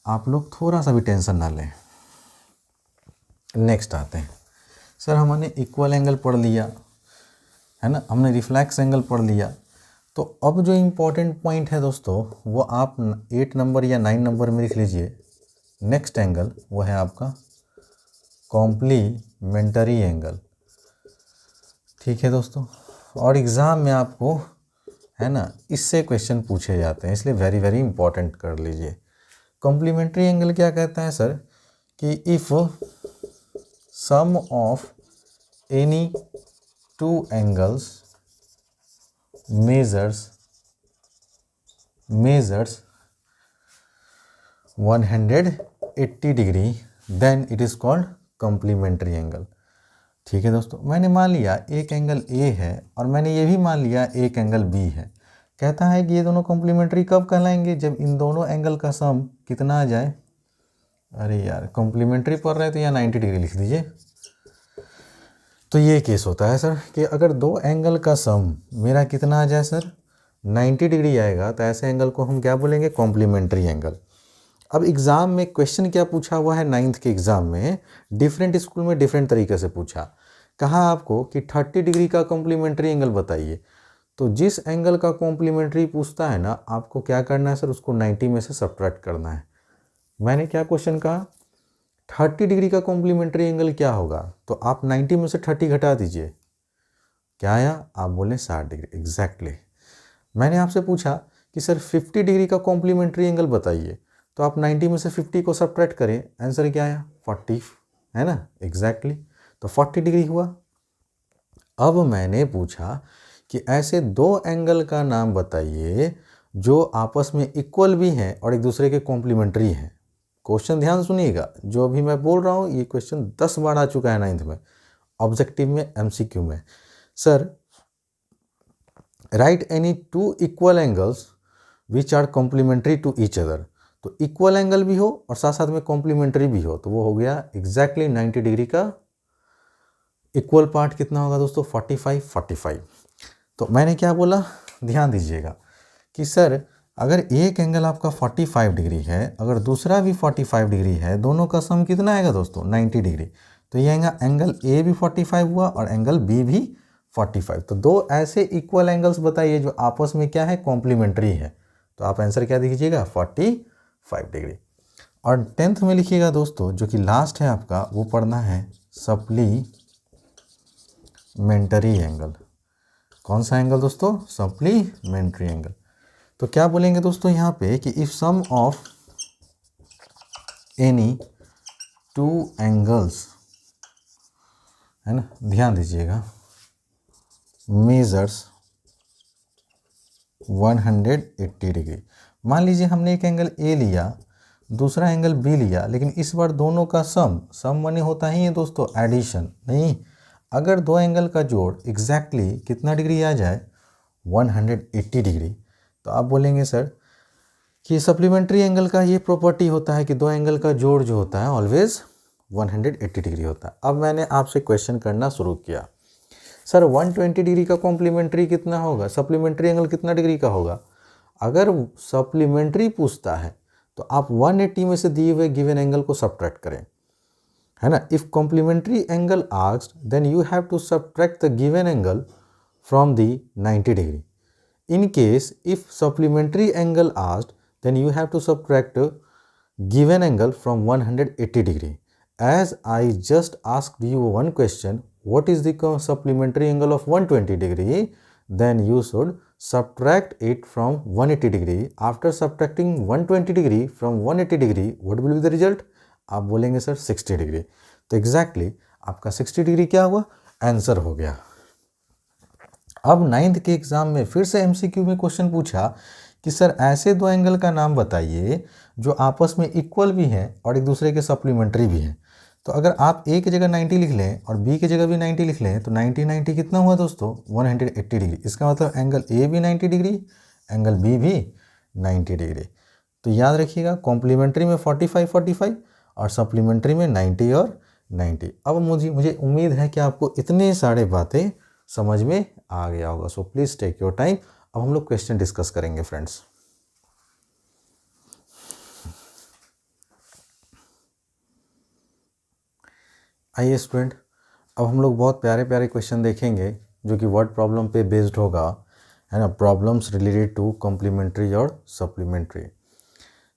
आप लोग थोड़ा सा भी टेंशन ना लें। नेक्स्ट आते हैं सर, हमने इक्वल एंगल पढ़ लिया है ना, हमने रिफ्लेक्स एंगल पढ़ लिया। तो अब जो इम्पोर्टेंट पॉइंट है दोस्तों, वो आप 8 नंबर या 9 नंबर में लिख लीजिए। नेक्स्ट एंगल वो है आपका कॉम्प्लीमेंट्री एंगल। ठीक है दोस्तों, और एग्ज़ाम में आपको है ना इससे क्वेश्चन पूछे जाते हैं, इसलिए वेरी वेरी इंपॉर्टेंट कर लीजिए। कॉम्प्लीमेंट्री एंगल क्या कहता है सर? कि if sum of any two angles measures 180 degree then it is called complementary angle. ठीक है दोस्तों, मैंने मान लिया एक एंगल A है और मैंने ये भी मान लिया एक एंगल B है। कहता है कि ये दोनों कॉम्प्लीमेंट्री कब कहलाएंगे? जब इन दोनों एंगल का सम कितना आ जाए। अरे यार, कॉम्प्लीमेंट्री पढ़ रहे हैं तो यहाँ 90 डिग्री लिख दीजिए। तो ये केस होता है सर कि अगर दो एंगल का सम मेरा कितना आ जाए सर, 90 डिग्री आएगा, तो ऐसे एंगल को हम क्या बोलेंगे? Complementary angle. अब एग्ज़ाम में क्वेश्चन क्या पूछा हुआ है? 9th के एग्ज़ाम में डिफरेंट स्कूल में डिफरेंट तरीके से पूछा। कहा आपको कि 30 डिग्री का कॉम्प्लीमेंट्री एंगल बताइए। तो जिस एंगल का कॉम्प्लीमेंट्री पूछता है ना, आपको क्या करना है सर? उसको 90 में से सब्ट्रैक्ट करना है। मैंने क्या क्वेश्चन कहा? 30 डिग्री का कॉम्प्लीमेंट्री एंगल क्या होगा? तो आप 90 में से 30 घटा दीजिए। क्या आया? आप बोले 60 डिग्री। एग्जैक्टली। मैंने आपसे पूछा कि सर 50 डिग्री का कॉम्प्लीमेंट्री एंगल बताइए, तो आप 90 में से 50 को सब्ट्रैक्ट करें, आंसर क्या आया? 40, है ना। एग्जैक्टली। तो 40 डिग्री हुआ। अब मैंने पूछा कि ऐसे दो एंगल का नाम बताइए जो आपस में इक्वल भी हैं और एक दूसरे के कॉम्प्लीमेंट्री हैं। क्वेश्चन ध्यान सुनिएगा, जो अभी मैं बोल रहा हूँ ये क्वेश्चन 10 बार आ चुका है 9th में, ऑब्जेक्टिव में, MCQ में। Sir, right any two equal angles which are complementary to each other. तो इक्वल एंगल भी हो और साथ साथ में कॉम्प्लीमेंट्री भी हो, तो वो हो गया एग्जैक्टली 90 डिग्री का इक्वल पार्ट कितना होगा दोस्तों? 45। तो मैंने क्या बोला? ध्यान दीजिएगा कि सर अगर एक एंगल आपका 45 डिग्री है, अगर दूसरा भी 45 डिग्री है, दोनों का सम कितना आएगा दोस्तों? 90 डिग्री। तो ये एंगल A भी 45 हुआ और एंगल B भी 45। तो दो ऐसे इक्वल एंगल्स बताइए जो आपस में क्या है? कॉम्प्लीमेंट्री है। तो आप आंसर क्या दीजिएगा? 45 डिग्री। और 10th में लिखिएगा दोस्तों, जो कि लास्ट है आपका, वो पढ़ना है सप्लीमेंट्री एंगल। कौन सा एंगल दोस्तों? Supplementary angle. तो क्या बोलेंगे दोस्तों यहाँ पे कि if sum of any two angles, है ना, ध्यान दीजिएगा, मेजर्स 180 डिग्री। मान लीजिए हमने एक एंगल A लिया, दूसरा एंगल B लिया, लेकिन इस बार दोनों का सम माने होता ही है दोस्तों एडिशन। नहीं, अगर दो एंगल का जोड़ एग्जैक्टली कितना डिग्री आ जाए? 180 डिग्री। तो आप बोलेंगे सर कि सप्लीमेंट्री एंगल का ये प्रॉपर्टी होता है कि दो एंगल का जोड़ जो होता है ऑलवेज 180 डिग्री होता है। अब मैंने आपसे क्वेश्चन करना शुरू किया, सर 120 डिग्री का कॉम्प्लीमेंट्री कितना होगा, सप्लीमेंट्री एंगल कितना डिग्री का होगा। अगर सप्लीमेंट्री पूछता है तो आप 180 में से दिए हुए गिवन एंगल को सब्ट्रैक्ट करें, है ना। If complementary angle asked then you have to subtract the given angle from the 90 degree. In case if supplementary angle asked, then you have to subtract given angle from 180 degree. As I just asked you one question, what is the supplementary angle of 120 degree? Then you should subtract it from 180 degree. After subtracting 120 degree from 180 degree, what will be the result? आप बोलेंगे sir 60 degree. तो exactly आपका 60 degree क्या हुआ, answer हो गया। अब 9th के एग्जाम में फिर से एमसीक्यू में क्वेश्चन पूछा कि सर ऐसे दो एंगल का नाम बताइए जो आपस में इक्वल भी हैं और एक दूसरे के सप्लीमेंट्री भी हैं। तो अगर आप ए की जगह 90 लिख लें और बी की जगह भी 90 लिख लें तो 90 90 कितना हुआ दोस्तों, 180 डिग्री। इसका मतलब एंगल ए भी 90 डिग्री, एंगल बी भी 90 डिग्री। तो याद रखिएगा कॉम्प्लीमेंट्री में 45 45 और सप्लीमेंट्री में 90 और 90। अब मुझे उम्मीद है कि आपको इतने सारे बातें समझ में आ गया होगा। So please take your time. अब हम लोग क्वेश्चन डिस्कस करेंगे फ्रेंड्स। आइए स्टूडेंट, अब हम लोग बहुत प्यारे प्यारे क्वेश्चन देखेंगे जो कि वर्ड प्रॉब्लम पे बेस्ड होगा, है ना। प्रॉब्लम्स रिलेटेड टू कॉम्प्लीमेंट्री और सप्लीमेंट्री।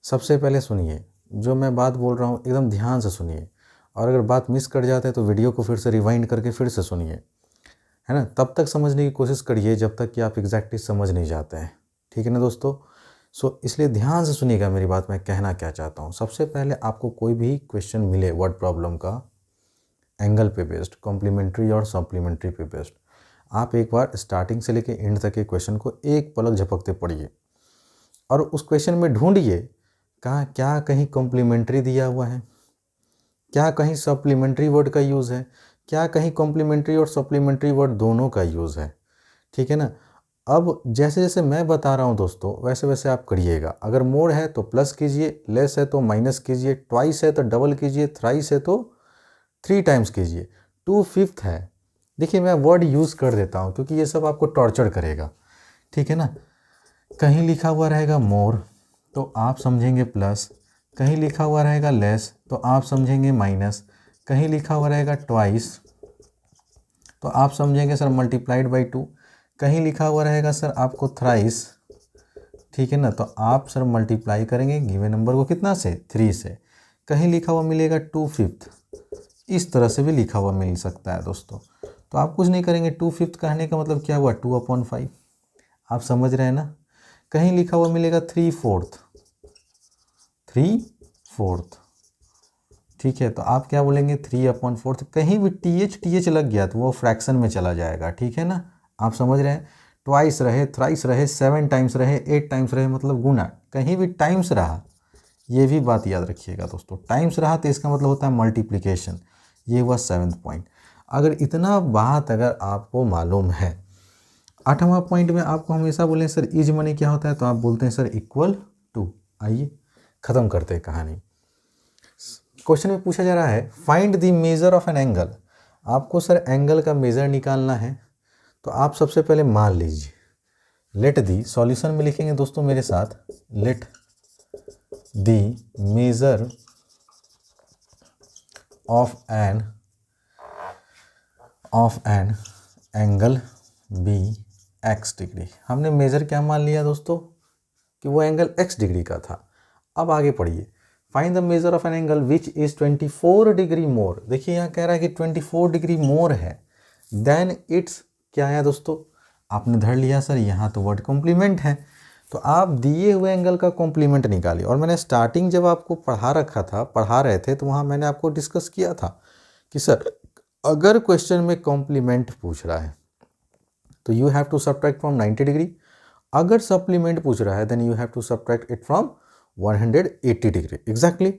सबसे पहले सुनिए, जो मैं बात बोल रहा हूँ एकदम ध्यान से सुनिए, और अगर बात मिस कर जाता है तो वीडियो को फिर से रिवाइंड करके फिर से सुनिए, है ना। तब तक समझने की कोशिश करिए जब तक कि आप एग्जैक्टली समझ नहीं जाते हैं, ठीक है ना दोस्तों। सो इसलिए ध्यान से सुनिएगा मेरी बात, मैं कहना क्या चाहता हूँ। सबसे पहले आपको कोई भी क्वेश्चन मिले वर्ड प्रॉब्लम का एंगल पे बेस्ड, कॉम्प्लीमेंट्री और सप्लीमेंट्री पे बेस्ड, आप एक बार स्टार्टिंग से लेके एंड तक के क्वेश्चन को एक पलक झपकते पढ़िए और उस क्वेश्चन में ढूंढिए कहाँ क्या कहीं कॉम्प्लीमेंट्री दिया हुआ है, क्या कहीं सप्लीमेंट्री वर्ड का यूज़ है, क्या कहीं कॉम्प्लीमेंट्री और सप्लीमेंट्री वर्ड दोनों का यूज़ है, ठीक है ना। अब जैसे जैसे मैं बता रहा हूँ दोस्तों वैसे वैसे आप करिएगा। अगर मोर है तो प्लस कीजिए, लेस है तो माइनस कीजिए, ट्वाइस है तो डबल कीजिए, थ्राइस है तो 3 टाइम्स कीजिए, 2/5 है। देखिए मैं वर्ड यूज़ कर देता हूँ क्योंकि ये सब आपको टॉर्चर करेगा, ठीक है ना। कहीं लिखा हुआ रहेगा मोर तो आप समझेंगे प्लस, कहीं लिखा हुआ रहेगा लेस तो आप समझेंगे माइनस, कहीं लिखा हुआ रहेगा ट्वाइस तो आप समझेंगे सर मल्टीप्लाइड बाई 2, कहीं लिखा हुआ रहेगा सर आपको थ्राइस, ठीक है ना, तो आप सर मल्टीप्लाई करेंगे गिवन नंबर को कितना से, 3 से। कहीं लिखा हुआ मिलेगा 2/5, इस तरह से भी लिखा हुआ मिल सकता है दोस्तों। तो आप कुछ नहीं करेंगे, 2/5 कहने का मतलब क्या हुआ, 2/5, आप समझ रहे हैं ना। कहीं लिखा हुआ मिलेगा 3/4, ठीक है, तो आप क्या बोलेंगे 3/4। कहीं भी टीएच लग गया तो वो फ्रैक्शन में चला जाएगा, ठीक है ना, आप समझ रहे हैं। ट्वाइस रहे, थ्राइस रहे, 7 टाइम्स रहे, 8 टाइम्स रहे, मतलब गुना, कहीं भी टाइम्स रहा, ये भी बात याद रखिएगा दोस्तों। टाइम्स रहा तो इसका मतलब होता है मल्टीप्लिकेशन। ये हुआ 7th पॉइंट। अगर इतना बात अगर आपको मालूम है, 8वां पॉइंट में आपको हमेशा बोलें सर इज मनी क्या होता है, तो आप बोलते हैं सर इक्वल टू। आइए ख़त्म करते हैं कहानी। क्वेश्चन में पूछा जा रहा है find the measure of an angle. आपको सर एंगल का मेजर निकालना है, तो आप सबसे पहले मान लीजिए, लेट दी, सॉल्यूशन में लिखेंगे दोस्तों मेरे साथ, let the measure of an angle be x degree. हमने मेजर क्या मान लिया दोस्तों कि वो एंगल x डिग्री का था। अब आगे पढ़िए, find the measure of an angle which is 24 degree more. देखिए यहाँ कह रहा है कि 24 डिग्री मोर है देन इट्स क्या है दोस्तों, आपने धर लिया सर यहाँ तो वर्ड कॉम्प्लीमेंट है, तो आप दिए हुए एंगल का कॉम्प्लीमेंट निकालिए। और मैंने स्टार्टिंग जब आपको पढ़ा रहे थे तो वहाँ मैंने आपको डिस्कस किया था कि सर अगर क्वेश्चन में कॉम्प्लीमेंट पूछ रहा है तो you have to subtract from 90 degree, अगर सप्लीमेंट पूछ रहा है then you have to subtract it from 180 degree. Exactly.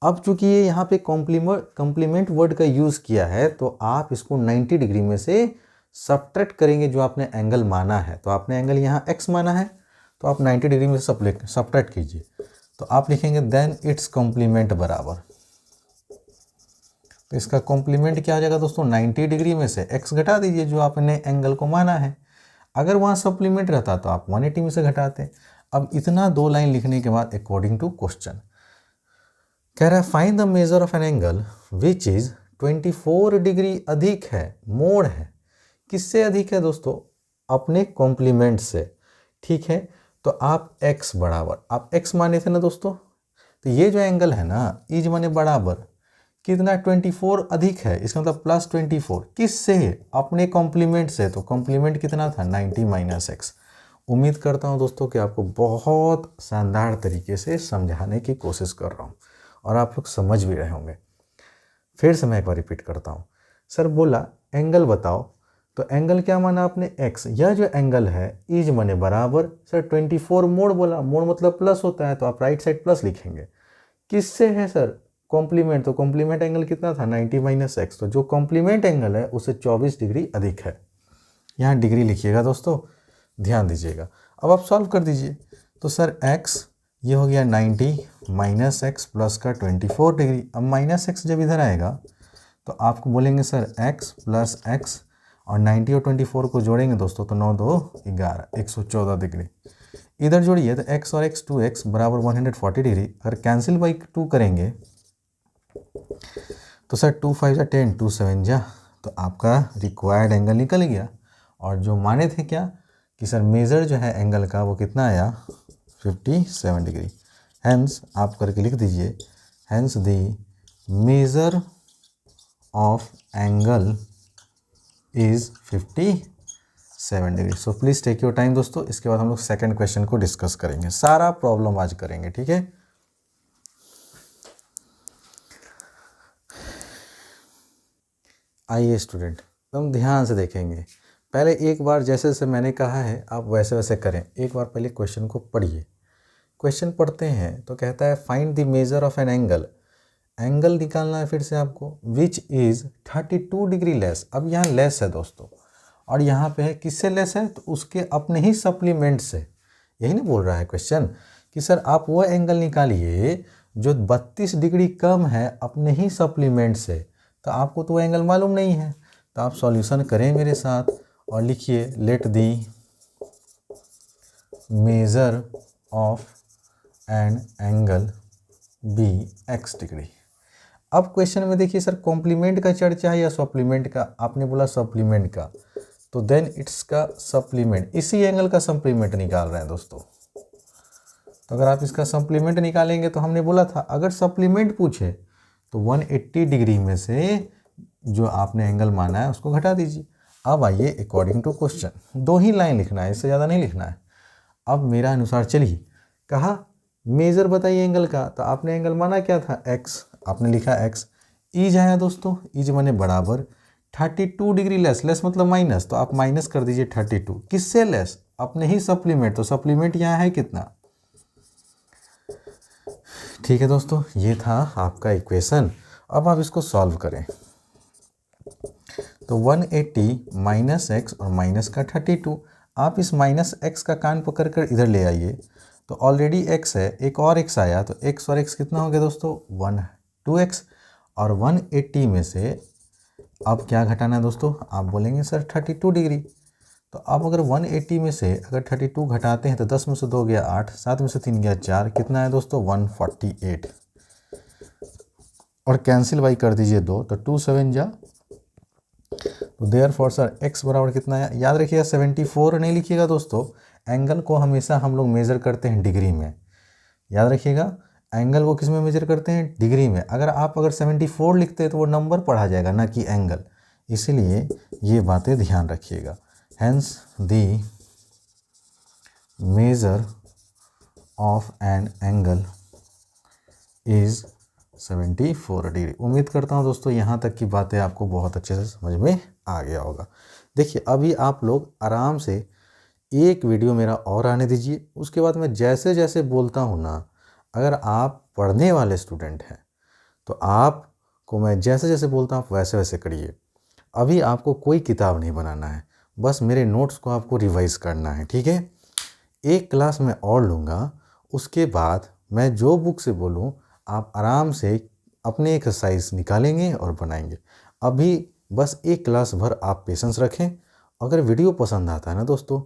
अब चूंकि ये यहाँ पे कॉम्प्लीमेंट वर्ड का यूज़ किया है तो आप इसको 90 डिग्री में से सब्ट्रैक्ट करेंगे जो आपने एंगल माना है। तो आपने एंगल यहाँ x माना है तो आप 90 डिग्री में सब्ट्रैक्ट कीजिए, तो आप लिखेंगे देन इट्स कॉम्प्लीमेंट बराबर, तो इसका कॉम्प्लीमेंट क्या हो जाएगा दोस्तों, 90 डिग्री में से x घटा दीजिए जो आपने एंगल को माना है। अगर वहाँ सप्लीमेंट रहता तो आप 180 में से घटाते। अब इतना 2 लाइन लिखने के बाद अकॉर्डिंग टू क्वेश्चन कह रहा है find the measure of an angle which is 24 degree अधिक है, मोड़ है, किससे अधिक है दोस्तों, अपने कॉम्प्लीमेंट से। ठीक है, तो आप x बराबर, आप x माने थे ना दोस्तों, तो ये जो एंगल है ना इज माने बराबर कितना 24 अधिक है, इसका मतलब प्लस 24, किससे, अपने कॉम्प्लीमेंट से। तो कॉम्प्लीमेंट कितना था 90 माइनस एक्स। उम्मीद करता हूँ दोस्तों कि आपको बहुत शानदार तरीके से समझाने की कोशिश कर रहा हूँ और आप लोग समझ भी रहे होंगे। फिर से मैं एक बार रिपीट करता हूँ। सर बोला एंगल बताओ, तो एंगल क्या माना आपने x, यह जो एंगल है इज माने बराबर, सर 24 मोड़ बोला, मोड़ मतलब प्लस होता है तो आप राइट साइड प्लस लिखेंगे। किससे है सर, कॉम्प्लीमेंट, तो कॉम्प्लीमेंट एंगल कितना था 90 माइनस एक्स, तो जो कॉम्प्लीमेंट एंगल है उससे 24 डिग्री अधिक है। यहाँ डिग्री लिखिएगा दोस्तों, ध्यान दीजिएगा। अब आप सॉल्व कर दीजिए, तो सर x ये हो गया 90 माइनस एक्स प्लस का 24 डिग्री। अब माइनस एक्स जब इधर आएगा तो आपको बोलेंगे सर x प्लस एक्स, और 90 और 24 को जोड़ेंगे दोस्तों तो 9 2 11, 114 डिग्री। इधर जोड़िए तो x और x 2x बराबर 140 डिग्री। अगर कैंसिल बाई 2 करेंगे तो सर 2 5 जा 10, 2 7 जा, तो आपका रिक्वायर्ड एंगल निकल गया। और जो माने थे क्या कि सर मेज़र जो है एंगल का वो कितना आया 57 डिग्री। हैंस आप करके लिख दीजिए, hence the measure of angle is 57 degree. So please take your time दोस्तों। इसके बाद हम लोग सेकंड क्वेश्चन को डिस्कस करेंगे, सारा प्रॉब्लम आज करेंगे, ठीक है। आइए स्टूडेंट, एकदम ध्यान से देखेंगे। पहले एक बार जैसे जैसे मैंने कहा है आप वैसे वैसे करें। एक बार पहले क्वेश्चन को पढ़िए। क्वेश्चन पढ़ते हैं तो कहता है find the measure of an angle, angle निकालना है फिर से आपको, विच इज़ 32 डिग्री लेस। अब यहाँ लेस है दोस्तों, और यहाँ पे है किससे लेस है, तो उसके अपने ही सप्लीमेंट से। यही नहीं बोल रहा है क्वेश्चन कि सर आप वो एंगल निकालिए जो 32 डिग्री कम है अपने ही सप्लीमेंट से। तो आपको तो वो एंगल मालूम नहीं है, तो आप सॉल्यूशन करें मेरे साथ और लिखिए let the measure of an angle be x degree. अब क्वेश्चन में देखिए सर कॉम्प्लीमेंट का चर्चा है या सप्लीमेंट का, आपने बोला सप्लीमेंट का, तो देन इट्स का सप्लीमेंट, इसी एंगल का सप्लीमेंट निकाल रहे हैं दोस्तों। तो अगर आप इसका सप्लीमेंट निकालेंगे तो हमने बोला था अगर सप्लीमेंट पूछे तो 180 डिग्री में से जो आपने एंगल माना है उसको घटा दीजिए। अब आइए अकॉर्डिंग टू क्वेश्चन, 2 ही लाइन लिखना है, इससे ज़्यादा नहीं लिखना है। अब मेरा अनुसार चलिए, कहा मेजर बताइए एंगल का, तो आपने एंगल माना क्या था x, आपने लिखा x। ईज आया दोस्तों, ईज माने बराबर 32 डिग्री लेस, लेस मतलब माइनस, तो आप माइनस कर दीजिए 32, किससे लेस, अपने ही सप्लीमेंट। तो सप्लीमेंट यहाँ है कितना, ठीक है दोस्तों, ये था आपका इक्वेशन। अब आप इसको सॉल्व करें तो 180 माइनस एक्स और माइनस का 32, आप इस माइनस एक्स का कान पकड़ कर इधर ले आइए, तो ऑलरेडी x है, एक और x आया, तो x और x कितना हो गया दोस्तों 2x, और 180 में से अब क्या घटाना है दोस्तों, आप बोलेंगे सर 32 डिग्री। तो आप अगर 180 में से अगर 32 घटाते हैं तो 10 में से 2 गया 8, 7 में से 3 गया 4, कितना है दोस्तों 148, और कैंसिल बाई कर दीजिए 2, तो 2 7 जा, तो देयर फॉर सर x बराबर कितना है, याद रखिएगा 74 नहीं लिखिएगा दोस्तों, एंगल को हमेशा हम लोग मेज़र करते हैं डिग्री में। याद रखिएगा एंगल को किस में मेजर करते हैं, डिग्री में। अगर 74 लिखते हैं तो वो नंबर पढ़ा जाएगा ना कि एंगल, इसीलिए ये बातें ध्यान रखिएगा। Hence the measure of an angle is 74 degree. उम्मीद करता हूँ दोस्तों यहाँ तक की बातें आपको बहुत अच्छे से समझ में आ गया होगा। देखिए अभी आप लोग आराम से एक वीडियो मेरा और आने दीजिए, उसके बाद मैं जैसे जैसे बोलता हूँ ना, अगर आप पढ़ने वाले स्टूडेंट हैं तो आपको मैं जैसे जैसे बोलता हूँ आप वैसे वैसे करिए। अभी आपको कोई किताब नहीं बनाना है, बस मेरे नोट्स को आपको रिवाइज़ करना है, ठीक है। एक क्लास मैं और लूँगा, उसके बाद मैं जो बुक से बोलूँ आप आराम से अपने एक्सरसाइज निकालेंगे और बनाएंगे। अभी बस एक क्लास भर आप पेशेंस रखें। अगर वीडियो पसंद आता है ना दोस्तों,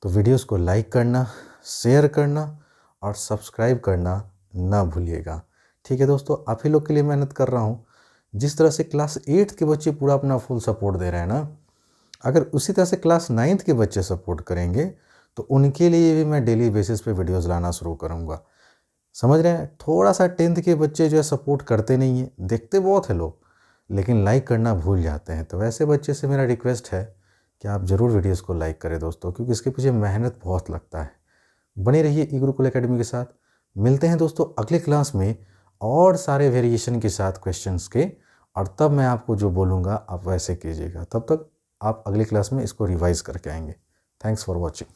तो वीडियोस को लाइक करना, शेयर करना और सब्सक्राइब करना ना भूलिएगा। ठीक है दोस्तों, आप ही लोग के लिए मेहनत कर रहा हूँ। जिस तरह से क्लास 8 के बच्चे पूरा अपना फुल सपोर्ट दे रहे हैं ना, अगर उसी तरह से क्लास 9 के बच्चे सपोर्ट करेंगे तो उनके लिए भी मैं डेली बेसिस पे वीडियोस लाना शुरू करूँगा। समझ रहे हैं? थोड़ा सा 10th के बच्चे जो है सपोर्ट करते नहीं हैं, देखते बहुत है लोग लेकिन लाइक करना भूल जाते हैं। तो वैसे बच्चे से मेरा रिक्वेस्ट है कि आप ज़रूर वीडियोस को लाइक करें दोस्तों, क्योंकि इसके पीछे मेहनत बहुत लगता है। बने रहिए ई गुरुकुल एकेडमी के साथ। मिलते हैं दोस्तों अगले क्लास में और सारे वेरिएशन के साथ क्वेश्चंस के, और तब मैं आपको जो बोलूँगा आप वैसे कीजिएगा। तब तक आप अगली क्लास में इसको रिवाइज करके आएंगे। Thanks for watching.